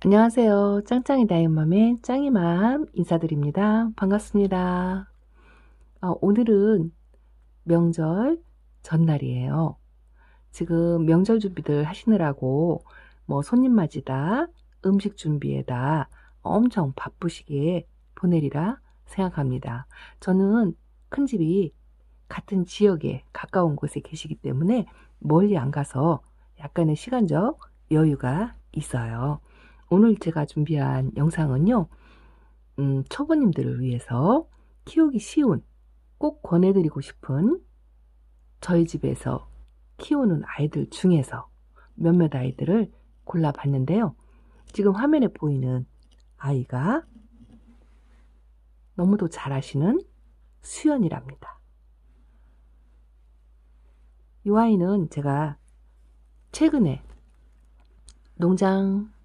안녕하세요. 짱짱이 다이엄맘의 짱이맘 인사드립니다. 반갑습니다. 오늘은 명절 전날이에요. 지금 명절 준비들 하시느라고 뭐 손님 맞이다, 음식 준비에다 엄청 바쁘시게 보내리라 생각합니다. 저는 큰 집이 같은 지역에 가까운 곳에 계시기 때문에 멀리 안 가서 약간의 시간적 여유가 있어요. 오늘 제가 준비한 영상은요, 초보님들을 위해서 키우기 쉬운, 꼭 권해드리고 싶은 저희 집에서 키우는 아이들 중에서 몇몇 아이들을 골라봤는데요. 지금 화면에 보이는 아이가 너무도 잘 아시는 수연이랍니다. 이 아이는 제가 최근에 농장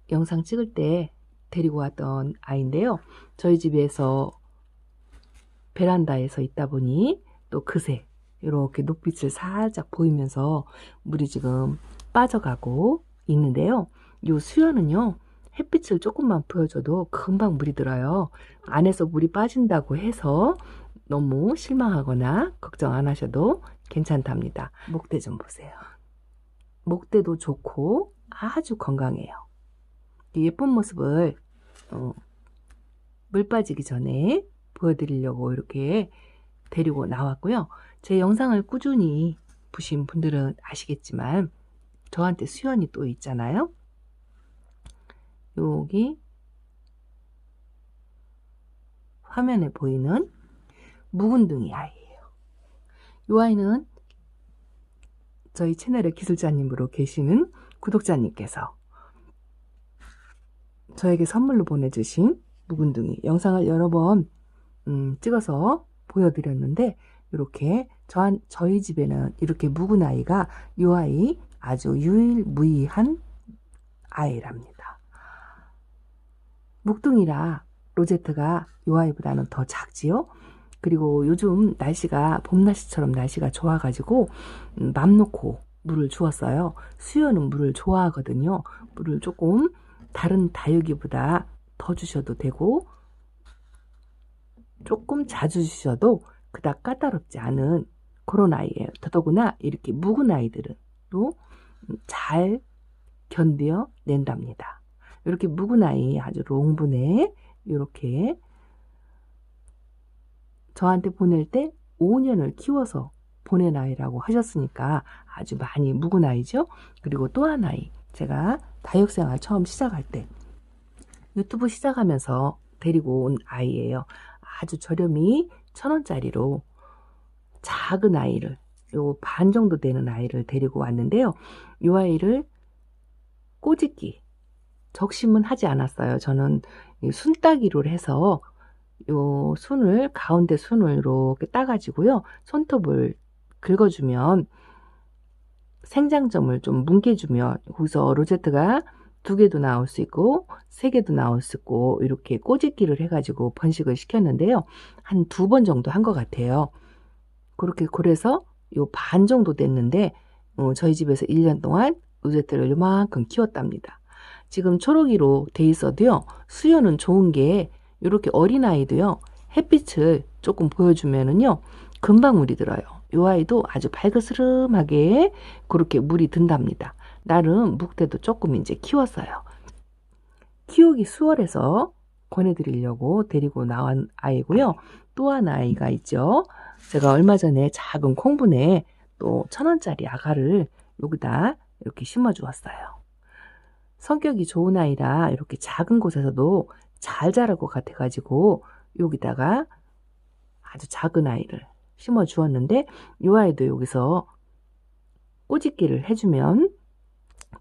영상 찍을 때 데리고 왔던 아이인데요. 저희 집에서 베란다에서 있다 보니 또 그새 이렇게 녹빛을 살짝 보이면서 물이 지금 빠져가고 있는데요. 이 수연은요, 햇빛을 조금만 보여줘도 금방 물이 들어요. 안에서 물이 빠진다고 해서 너무 실망하거나 걱정 안 하셔도 괜찮답니다. 목대 좀 보세요. 목대도 좋고 아주 건강해요. 예쁜 모습을 물 빠지기 전에 보여드리려고 이렇게 데리고 나왔고요. 제 영상을 꾸준히 보신 분들은 아시겠지만 저한테 수연이 또 있잖아요. 여기 화면에 보이는 묵은둥이 아이예요. 이 아이는 저희 채널의 기술자님으로 계시는 구독자님께서 저에게 선물로 보내주신 묵은둥이 영상을 여러 번 찍어서 보여드렸는데, 이렇게 저희 집에는 이렇게 묵은 아이가 이 아이 아주 유일무이한 아이랍니다. 묵둥이라 로제트가 이 아이보다는 더 작지요. 그리고 요즘 날씨가 봄날씨처럼 날씨가 좋아가지고 맘 놓고 물을 주었어요. 수연은 물을 좋아하거든요. 물을 조금 다른 다육이보다 더 주셔도 되고 조금 자주 주셔도 그닥 까다롭지 않은 그런 아이예요. 더더구나 이렇게 묵은 아이들은 또 잘 견뎌 낸답니다. 이렇게 묵은 아이 아주 롱분에 이렇게 저한테 보낼 때 5년을 키워서 보낸 아이라고 하셨으니까 아주 많이 묵은 아이죠. 그리고 또 한 아이, 제가 다육생활 처음 시작할 때 유튜브 시작하면서 데리고 온 아이예요. 아주 저렴이 1,000원짜리로 작은 아이를, 요 반 정도 되는 아이를 데리고 왔는데요. 이 아이를 꼬집기, 적심은 하지 않았어요. 저는 순따기로 해서 요 순을, 가운데 순을 이렇게 따가지고요, 손톱을 긁어주면 생장점을 좀 뭉개주면 거기서 로제트가 2개도 나올 수 있고 3개도 나올 수 있고 이렇게 꼬집기를 해가지고 번식을 시켰는데요. 한 2번 정도 한 것 같아요. 그래서 요 반 정도 됐는데 저희 집에서 1년 동안 로제트를 요만큼 키웠답니다. 지금 초록이로 돼 있어도요, 수연은 좋은 게 이렇게 어린아이도요, 햇빛을 조금 보여주면은요 금방 물이 들어요. 이 아이도 아주 발그스름하게 그렇게 물이 든답니다. 나름 묵대도 조금 이제 키웠어요. 키우기 수월해서 권해드리려고 데리고 나온 아이고요. 또 한 아이가 있죠. 제가 얼마 전에 작은 콩분에 또 1,000원짜리 아가를 여기다 이렇게 심어 주었어요. 성격이 좋은 아이라 이렇게 작은 곳에서도 잘 자랄 것 같아가지고 여기다가 아주 작은 아이를 심어 주었는데, 이 아이도 여기서 꼬집기를 해주면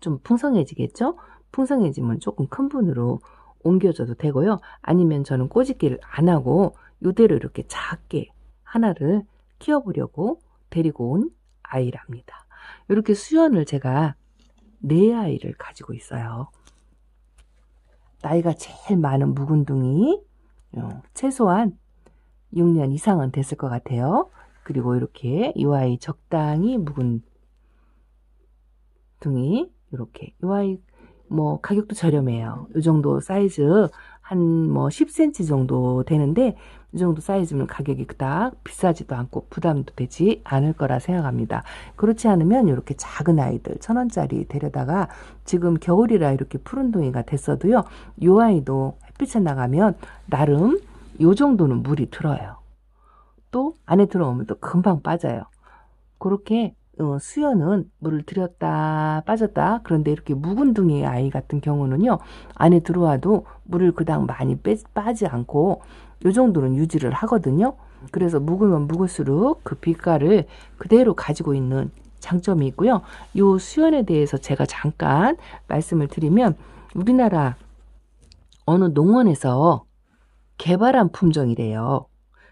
좀 풍성해지겠죠? 풍성해지면 조금 큰 분으로 옮겨줘도 되고요. 아니면 저는 꼬집기를 안 하고 이대로 이렇게 작게 하나를 키워보려고 데리고 온 아이랍니다. 이렇게 수연을 제가 4아이를 가지고 있어요. 나이가 제일 많은 묵은둥이, 최소한 6년 이상은 됐을 것 같아요. 그리고 이렇게 이 아이 적당히 묵은 둥이, 이렇게 이 아이 뭐 가격도 저렴해요. 이 정도 사이즈 한 뭐 10cm 정도 되는데 이 정도 사이즈면 가격이 그닥 비싸지도 않고 부담도 되지 않을 거라 생각합니다. 그렇지 않으면 이렇게 작은 아이들 1,000원짜리 데려다가 지금 겨울이라 이렇게 푸른 동이가 됐어도요. 이 아이도 햇빛에 나가면 나름 요 정도는 물이 들어요. 또 안에 들어오면 또 금방 빠져요. 그렇게 수연은 물을 들였다 빠졌다. 그런데 이렇게 묵은 둥이 아이 같은 경우는요, 안에 들어와도 물을 그닥 많이 빠지 않고 요 정도는 유지를 하거든요. 그래서 묵으면 묵을수록 그 빛깔을 그대로 가지고 있는 장점이 있고요. 요 수연에 대해서 제가 잠깐 말씀을 드리면, 우리나라 어느 농원에서 개발한 품종이래요.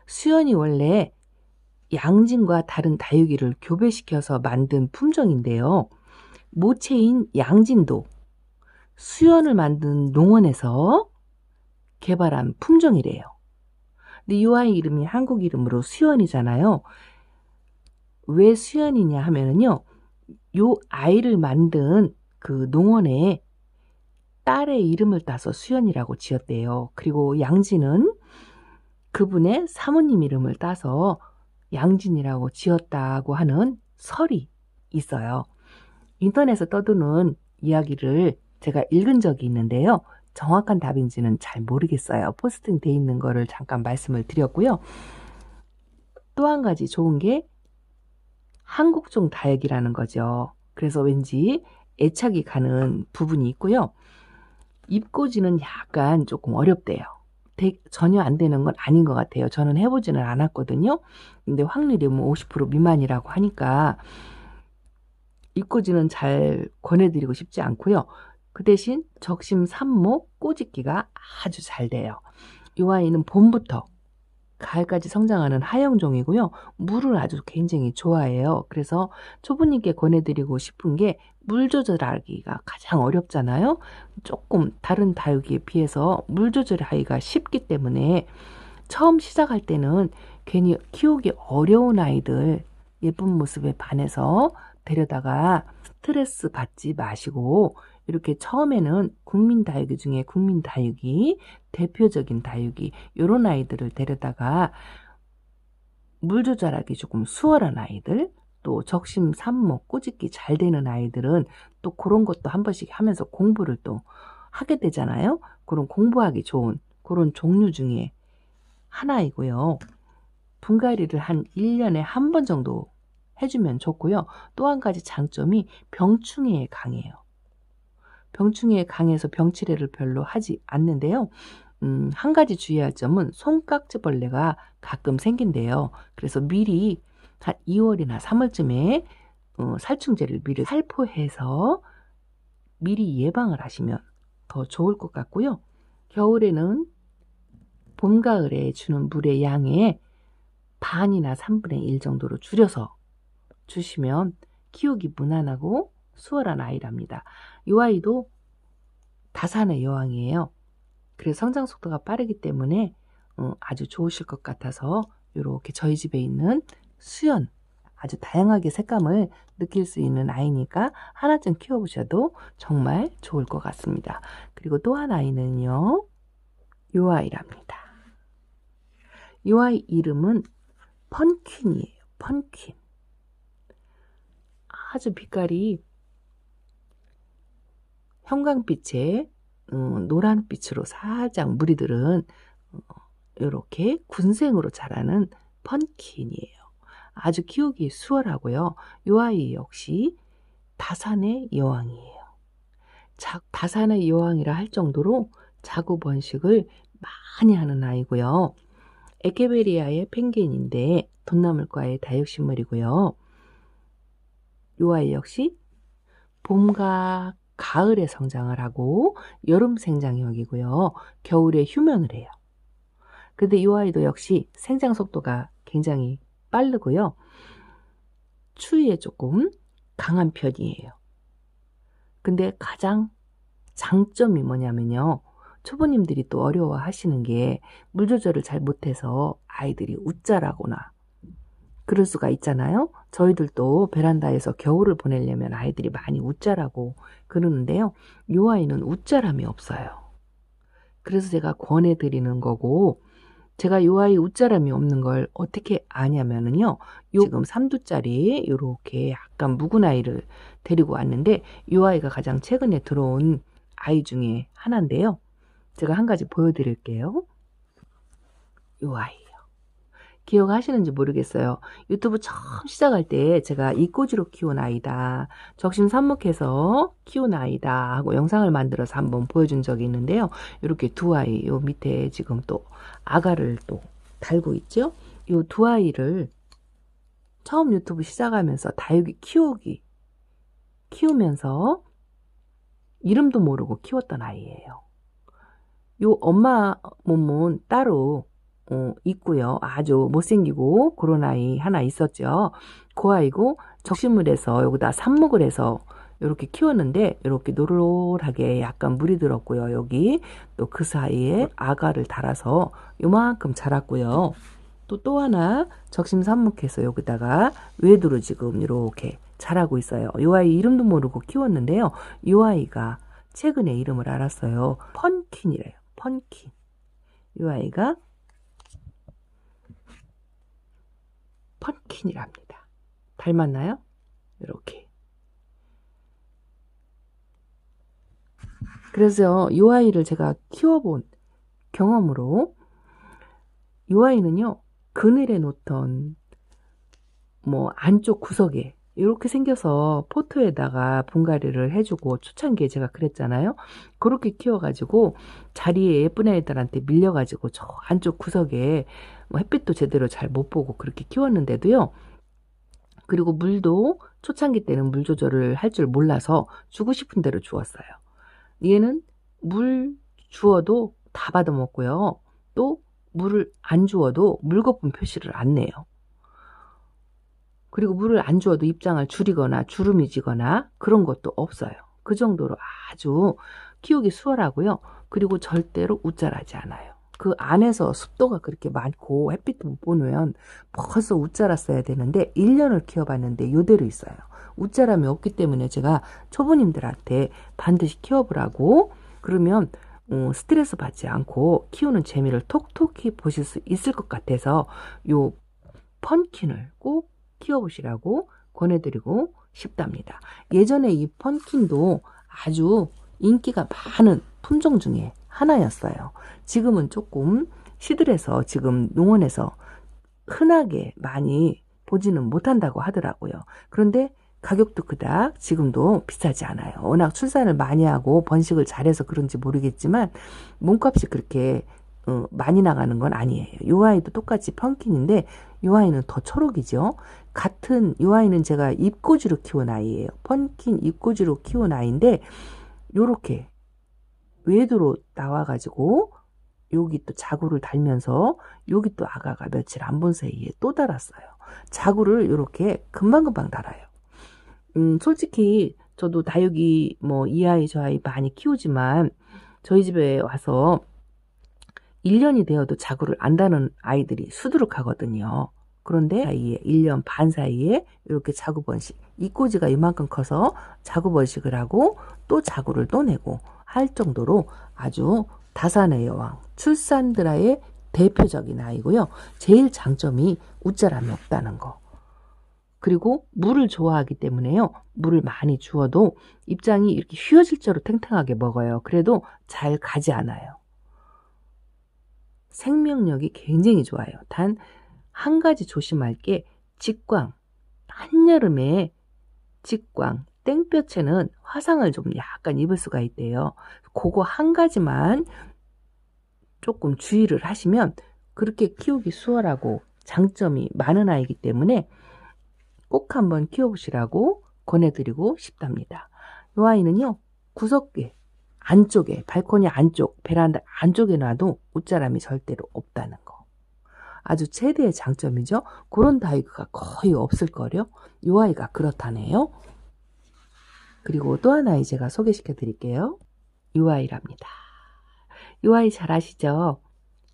수연이 원래 양진과 다른 다육이를 교배시켜서 만든 품종인데요. 모체인 양진도 수연을 만든 농원에서 개발한 품종이래요. 근데 이 아이 이름이 한국 이름으로 수연이잖아요. 왜 수연이냐 하면은요, 요 아이를 만든 그 농원에 딸의 이름을 따서 수연이라고 지었대요. 그리고 양진은 그분의 사모님 이름을 따서 양진이라고 지었다고 하는 설이 있어요. 인터넷에 떠도는 이야기를 제가 읽은 적이 있는데요. 정확한 답인지는 잘 모르겠어요. 포스팅 돼 있는 거를 잠깐 말씀을 드렸고요. 또 한 가지 좋은 게 한국종 다육이라는 거죠. 그래서 왠지 애착이 가는 부분이 있고요. 입고지는 약간 조금 어렵대요. 전혀 안 되는 건 아닌 것 같아요. 저는 해보지는 않았거든요. 근데 확률이 뭐 50% 미만이라고 하니까 입고지는 잘 권해드리고 싶지 않고요. 그 대신 적심 삽목 꼬집기가 아주 잘 돼요. 이 아이는 봄부터 가을까지 성장하는 하영종이고요. 물을 아주 굉장히 좋아해요. 그래서 초보님께 권해드리고 싶은 게 물 조절하기가 가장 어렵잖아요. 조금 다른 다육이에 비해서 물 조절하기가 쉽기 때문에 처음 시작할 때는 괜히 키우기 어려운 아이들 예쁜 모습에 반해서 데려다가 스트레스 받지 마시고, 이렇게 처음에는 국민 다육이 중에 국민 다육이, 대표적인 다육이 요런 아이들을 데려다가 물 조절하기 조금 수월한 아이들, 또 적심 삽목 꼬집기 잘 되는 아이들은 또 그런 것도 한 번씩 하면서 공부를 또 하게 되잖아요. 그런 공부하기 좋은 그런 종류 중에 하나이고요. 분갈이를 한 1년에 한 번 정도 해주면 좋고요. 또 한 가지 장점이 병충해에 강해요. 병충해에 강해서 병치레를 별로 하지 않는데요. 한 가지 주의할 점은 손깍지벌레가 가끔 생긴대요. 그래서 미리 한 2월이나 3월쯤에 살충제를 미리 살포해서 미리 예방을 하시면 더 좋을 것 같고요. 겨울에는 봄, 가을에 주는 물의 양에 반이나 3분의 1 정도로 줄여서 주시면 키우기 무난하고 수월한 아이랍니다. 이 아이도 다산의 여왕이에요. 그래서 성장 속도가 빠르기 때문에 아주 좋으실 것 같아서 이렇게 저희 집에 있는 수연, 아주 다양하게 색감을 느낄 수 있는 아이니까 하나쯤 키워보셔도 정말 좋을 것 같습니다. 그리고 또 한 아이는요, 이 아이랍니다. 이 아이 이름은 펀퀸이에요. 펀퀸. 아주 빛깔이 형광빛에 노란빛으로 살짝 무늬들은 이렇게 군생으로 자라는 펀킨이에요. 아주 키우기 수월하고요. 이 아이 역시 다산의 여왕이에요. 다산의 여왕이라 할 정도로 자구 번식을 많이 하는 아이고요. 에케베리아의 펭귄인데 돈나물과의 다육식물이고요. 이 아이 역시 봄과 가을에 성장을 하고 여름 생장형이고요. 겨울에 휴면을 해요. 근데 이 아이도 역시 생장 속도가 굉장히 빠르고요. 추위에 조금 강한 편이에요. 근데 가장 장점이 뭐냐면요. 초보님들이 또 어려워 하시는 게 물 조절을 잘 못해서 아이들이 웃자라거나 그럴 수가 있잖아요. 저희들도 베란다에서 겨울을 보내려면 아이들이 많이 웃자라고 그러는데요. 이 아이는 웃자람이 없어요. 그래서 제가 권해드리는 거고, 제가 이 아이 웃자람이 없는 걸 어떻게 아냐면은요. 지금 3두짜리 요렇게 약간 묵은 아이를 데리고 왔는데, 이 아이가 가장 최근에 들어온 아이 중에 하나인데요. 제가 한 가지 보여드릴게요. 이 아이. 기억하시는지 모르겠어요. 유튜브 처음 시작할 때 제가 이꼬지로 키운 아이다, 적심 삽목해서 키운 아이다 하고 영상을 만들어서 한번 보여준 적이 있는데요. 이렇게 두 아이, 요 밑에 지금 또 아가를 또 달고 있죠. 요 두 아이를 처음 유튜브 시작하면서 다육이 키우면서 이름도 모르고 키웠던 아이예요. 요 엄마 몸은 따로 있고요. 아주 못생기고 그런 아이 하나 있었죠. 그 아이고 적신물에서 여기다 삽목을 해서 이렇게 키웠는데 이렇게 노릇하게 약간 물이 들었고요. 여기 또 그 사이에 아가를 달아서 요만큼 자랐고요. 또 하나 적심 삽목해서 여기다가 외두로 지금 이렇게 자라고 있어요. 이 아이 이름도 모르고 키웠는데요. 이 아이가 최근에 이름을 알았어요. 펀킨이래요. 펀킨. 이 아이가 펀킨이랍니다. 닮았나요? 이렇게. 그래서 이 아이를 제가 키워본 경험으로 이 아이는요, 그늘에 놓던 뭐 안쪽 구석에 이렇게 생겨서 포토에다가 분갈이를 해주고 초창기에 제가 그랬잖아요. 그렇게 키워가지고 자리에 예쁜 애들한테 밀려가지고 저 안쪽 구석에 뭐 햇빛도 제대로 잘 못 보고 그렇게 키웠는데도요. 그리고 물도 초창기 때는 물 조절을 할 줄 몰라서 주고 싶은 대로 주었어요. 얘는 물 주어도 다 받아먹고요. 또 물을 안 주어도 물거품 표시를 안 내요. 그리고 물을 안 주어도 입장을 줄이거나 주름이 지거나 그런 것도 없어요. 그 정도로 아주 키우기 수월하고요. 그리고 절대로 웃자라지 않아요. 그 안에서 습도가 그렇게 많고 햇빛도 못 보면 벌써 웃자랐어야 되는데 1년을 키워봤는데 이대로 있어요. 웃자람이 없기 때문에 제가 초보님들한테 반드시 키워보라고, 그러면 스트레스 받지 않고 키우는 재미를 톡톡히 보실 수 있을 것 같아서 요 펀킨을 꼭 키워보시라고 권해드리고 싶답니다. 예전에 이 펀킨도 아주 인기가 많은 품종 중에 하나였어요. 지금은 조금 시들해서 지금 농원에서 흔하게 많이 보지는 못한다고 하더라고요. 그런데 가격도 그닥 지금도 비싸지 않아요. 워낙 출산을 많이 하고 번식을 잘해서 그런지 모르겠지만 몸값이 그렇게 많이 나가는 건 아니에요. 이 아이도 똑같이 펀킨인데 이 아이는 더 초록이죠. 같은 이 아이는 제가 잎꽂이로 키운 아이예요. 펀킨 잎꽂이로 키운 아이인데 요렇게 외두로 나와가지고 여기 또 자구를 달면서 여기 또 아가가 며칠 안 본 사이에 또 달았어요. 자구를 이렇게 금방금방 달아요. 솔직히 저도 다육이 뭐 이 아이 저 아이 많이 키우지만 저희 집에 와서 1년이 되어도 자구를 안 다는 아이들이 수두룩하거든요. 그런데 사이에 1년 반 사이에 이렇게 자구 번식, 잎꽂이가 이만큼 커서 자구 번식을 하고 또 자구를 또 내고 할 정도로 아주 다산의 여왕, 출산드라의 대표적인 아이고요. 제일 장점이 웃자람이 없다는 거. 그리고 물을 좋아하기 때문에요. 물을 많이 주어도 입장이 이렇게 휘어질대로 탱탱하게 먹어요. 그래도 잘 가지 않아요. 생명력이 굉장히 좋아요. 단 한 가지 조심할 게 직광. 한여름에 직광, 땡볕에는 화상을 좀 약간 입을 수가 있대요. 그거 한 가지만 조금 주의를 하시면 그렇게 키우기 수월하고 장점이 많은 아이이기 때문에 꼭 한번 키워보시라고 권해드리고 싶답니다. 이 아이는요, 구석에 안쪽에, 발코니 안쪽, 베란다 안쪽에 놔도 웃자람이 절대로 없다는 거. 아주 최대의 장점이죠. 그런 다육이가 거의 없을걸요. 이 아이가 그렇다네요. 그리고 또 하나 제가 소개시켜 드릴게요. 이 아이랍니다. 이 아이 잘 아시죠?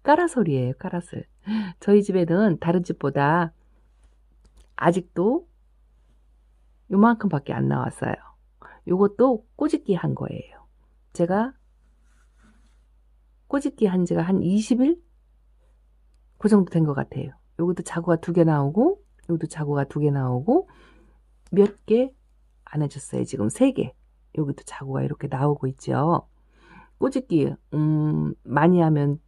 까라솔이에요. 까라솔. 저희 집에는 다른 집보다 아직도 요만큼밖에 안 나왔어요. 요것도 꼬집기 한 거예요. 제가 꼬집기 한 지가 한 20일? 그 정도 된 것 같아요. 요것도 자구가 2개 나오고, 요것도 자구가 2개 나오고, 몇 개 안 해줬어요. 지금 3개. 여기도 자구가 이렇게 나오고 있죠. 꼬집기 많이 하면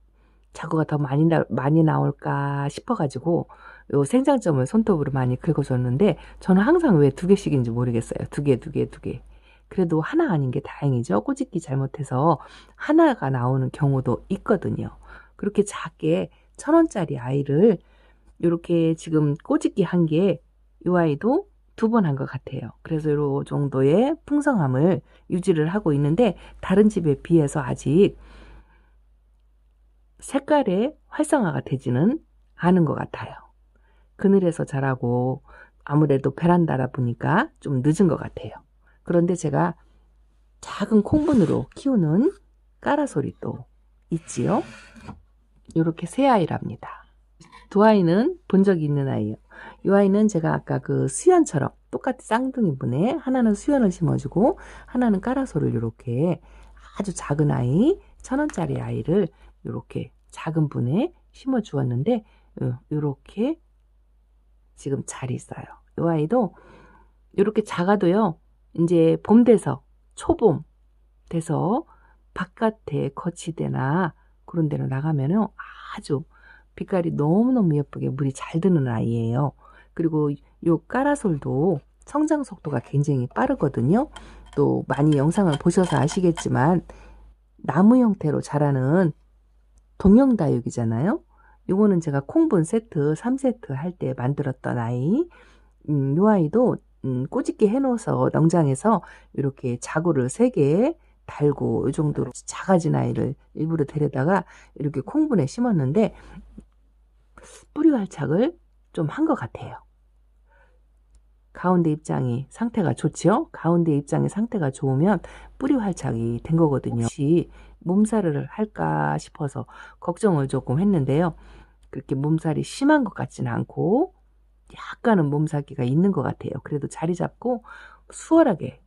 자구가 더 많이 나올까 싶어가지고 요 생장점을 손톱으로 많이 긁어줬는데, 저는 항상 왜 2개씩인지 모르겠어요. 2개. 그래도 하나 아닌 게 다행이죠. 꼬집기 잘못해서 하나가 나오는 경우도 있거든요. 그렇게 작게 1,000원짜리 아이를 이렇게 지금 꼬집기 한 게, 이 아이도 2번 한 것 같아요. 그래서 이 정도의 풍성함을 유지를 하고 있는데, 다른 집에 비해서 아직 색깔의 활성화가 되지는 않은 것 같아요. 그늘에서 자라고 아무래도 베란다라 보니까 좀 늦은 것 같아요. 그런데 제가 작은 콩분으로 키우는 까라솔이 또 있지요. 이렇게 세 아이랍니다. 2아이는 본 적이 있는 아이예요. 이 아이는 제가 아까 그 수연처럼 똑같이 쌍둥이 분에 하나는 수연을 심어주고 하나는 까라솔을 이렇게 아주 작은 아이, 1,000원짜리 아이를 이렇게 작은 분에 심어 주었는데, 이렇게 지금 잘 있어요. 이 아이도 이렇게 작아도요, 이제 봄 돼서 초봄 돼서 바깥에 거치대나 그런 데로 나가면은 아주 빛깔이 너무너무 예쁘게 물이 잘 드는 아이예요. 그리고 요 까라솔도 성장 속도가 굉장히 빠르거든요. 또 많이 영상을 보셔서 아시겠지만 나무 형태로 자라는 동영다육이잖아요. 요거는 제가 콩분 세트 3세트 할 때 만들었던 아이. 요 아이도 꼬집게 해놓아서 농장에서 이렇게 자구를 3개 달고 이 정도로 작아진 아이를 일부러 데려다가 이렇게 콩분에 심었는데, 뿌리 활착을 좀 한 것 같아요. 가운데 입장이 상태가 좋지요. 가운데 입장이 상태가 좋으면 뿌리 활착이 된 거거든요. 혹시 몸살을 할까 싶어서 걱정을 조금 했는데요. 그렇게 몸살이 심한 것 같지는 않고 약간은 몸살기가 있는 것 같아요. 그래도 자리 잡고 수월하게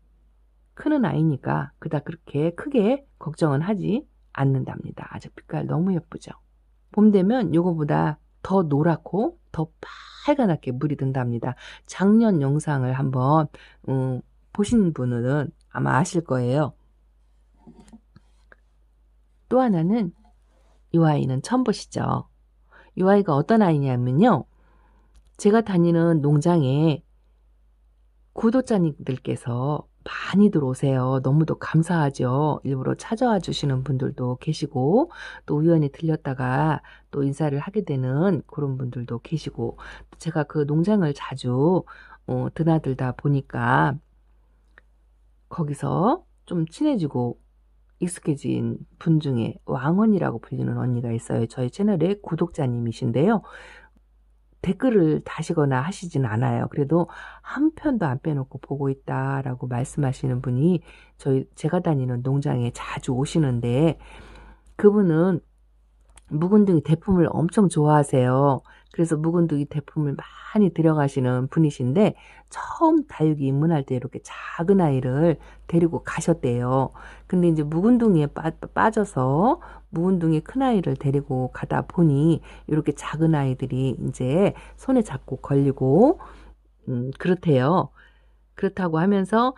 크는 아이니까 그닥 그렇게 크게 걱정은 하지 않는답니다. 아주 빛깔 너무 예쁘죠. 봄 되면 요거보다 더 노랗고 더 빨갛게 물이 든답니다. 작년 영상을 한번 보신 분은 아마 아실 거예요. 또 하나는 이 아이는 처음 보시죠. 이 아이가 어떤 아이냐면요, 제가 다니는 농장에 구독자님들께서 많이 들어오세요. 너무도 감사하죠. 일부러 찾아와 주시는 분들도 계시고, 또 우연히 들렸다가 또 인사를 하게 되는 그런 분들도 계시고, 제가 그 농장을 자주 드나들다 보니까 거기서 좀 친해지고 익숙해진 분 중에 왕언이라고 불리는 언니가 있어요. 저희 채널의 구독자님이신데요. 댓글을 다시거나 하시진 않아요. 그래도 한 편도 안 빼놓고 보고 있다라고 말씀하시는 분이 제가 다니는 농장에 자주 오시는데, 그분은 묵은둥이 대품을 엄청 좋아하세요. 그래서 묵은둥이 대품을 많이 들여가시는 분이신데, 처음 다육이 입문할 때 이렇게 작은 아이를 데리고 가셨대요. 근데 이제 묵은둥이에 빠져서 묵은둥이 큰 아이를 데리고 가다 보니 이렇게 작은 아이들이 이제 손에 잡고 걸리고 그렇대요. 그렇다고 하면서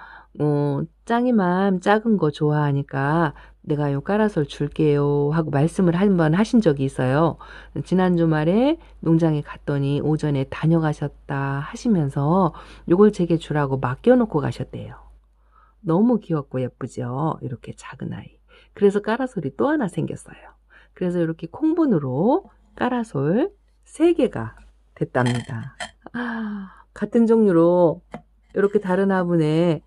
짱이맘 작은 거 좋아하니까 내가 요 까라솔 줄게요 하고 말씀을 한번 하신 적이 있어요. 지난 주말에 농장에 갔더니 오전에 다녀가셨다 하시면서 요걸 제게 주라고 맡겨놓고 가셨대요. 너무 귀엽고 예쁘죠? 이렇게 작은 아이. 그래서 까라솔이 또 하나 생겼어요. 그래서 이렇게 콩분으로 까라솔 3개가 됐답니다. 같은 종류로 이렇게 다른 화분에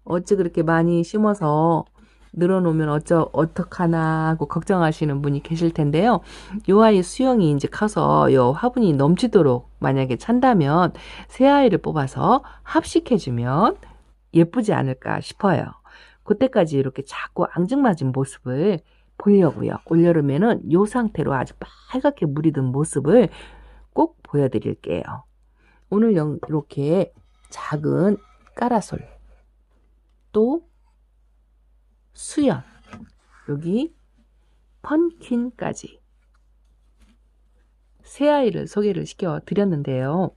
어찌 그렇게 많이 심어서 늘어놓으면 어떡하나 하고 걱정하시는 분이 계실 텐데요. 요 아이 수영이 이제 커서 요 화분이 넘치도록 만약에 찬다면 새 아이를 뽑아서 합식해주면 예쁘지 않을까 싶어요. 그때까지 이렇게 자꾸 앙증맞은 모습을 보려고요. 올여름에는 요 상태로 아주 빨갛게 물이 든 모습을 꼭 보여드릴게요. 오늘 이렇게 작은 까라솔, 또 수연, 여기 펀킨까지 세 아이를 소개를 시켜 드렸는데요.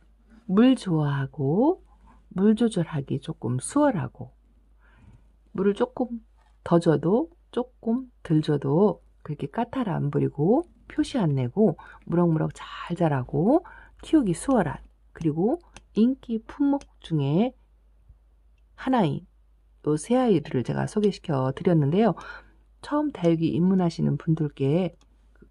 물 좋아하고 물 조절하기 조금 수월하고 물을 조금 더 줘도 조금 덜 줘도 그렇게 까탈 안 부리고 표시 안 내고 무럭무럭 잘 자라고 키우기 수월한, 그리고 인기 품목 중에 하나인 요 세 아이를 제가 소개시켜 드렸는데요. 처음 다육이 입문하시는 분들께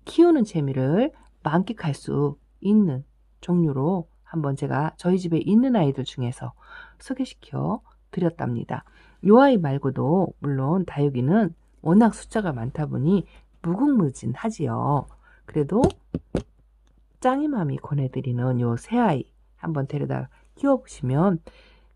키우는 재미를 만끽할 수 있는 종류로 한번 제가 저희 집에 있는 아이들 중에서 소개시켜 드렸답니다. 요 아이 말고도 물론 다육이는 워낙 숫자가 많다 보니 무궁무진하지요. 그래도 짱이맘이 권해드리는 요 세 아이 한번 데려다 키워보시면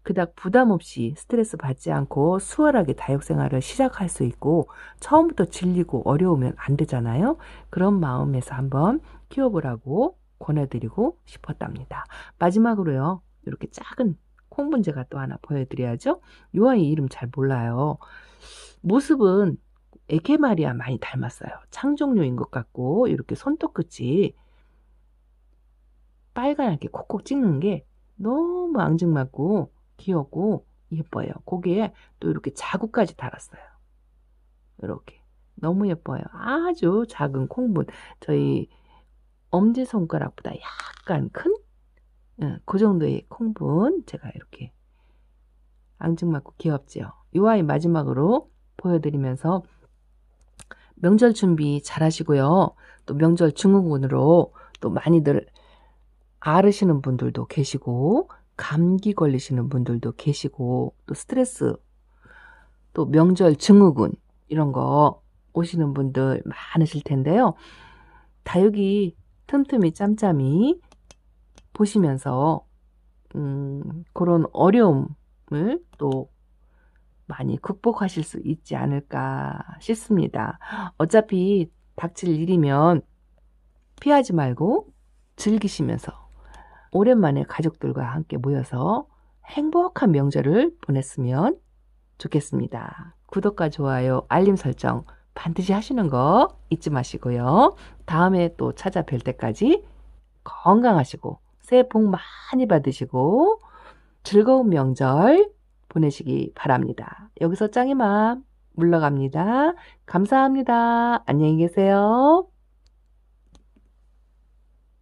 그닥 부담 없이 스트레스 받지 않고 수월하게 다육 생활을 시작할 수 있고, 처음부터 질리고 어려우면 안 되잖아요. 그런 마음에서 한번 키워보라고 권해드리고 싶었답니다. 마지막으로요, 이렇게 작은 콩분재가 또 하나 보여드려야죠. 이 아이 이름 잘 몰라요. 모습은 에케마리아 많이 닮았어요. 창종류인 것 같고, 이렇게 손톱 끝이 빨간하게 콕콕 찍는 게 너무 앙증맞고 귀엽고 예뻐요. 거기에 또 이렇게 자구까지 달았어요. 이렇게 너무 예뻐요. 아주 작은 콩분, 저희 엄지손가락보다 약간 큰 그 정도의 콩분 제가 이렇게 앙증맞고 귀엽죠. 이 아이 마지막으로 보여드리면서 명절 준비 잘 하시고요. 또 명절 증후군으로 또 많이들 앓으시는 분들도 계시고 감기 걸리시는 분들도 계시고 또 스트레스, 또 명절 증후군 이런 거 오시는 분들 많으실 텐데요. 다육이 틈틈이 짬짬이 보시면서 그런 어려움을 또 많이 극복하실 수 있지 않을까 싶습니다. 어차피 닥칠 일이면 피하지 말고 즐기시면서 오랜만에 가족들과 함께 모여서 행복한 명절을 보냈으면 좋겠습니다. 구독과 좋아요, 알림 설정 반드시 하시는 거 잊지 마시고요. 다음에 또 찾아뵐 때까지 건강하시고 새해 복 많이 받으시고 즐거운 명절 보내시기 바랍니다. 여기서 짱이맘 물러갑니다. 감사합니다. 안녕히 계세요.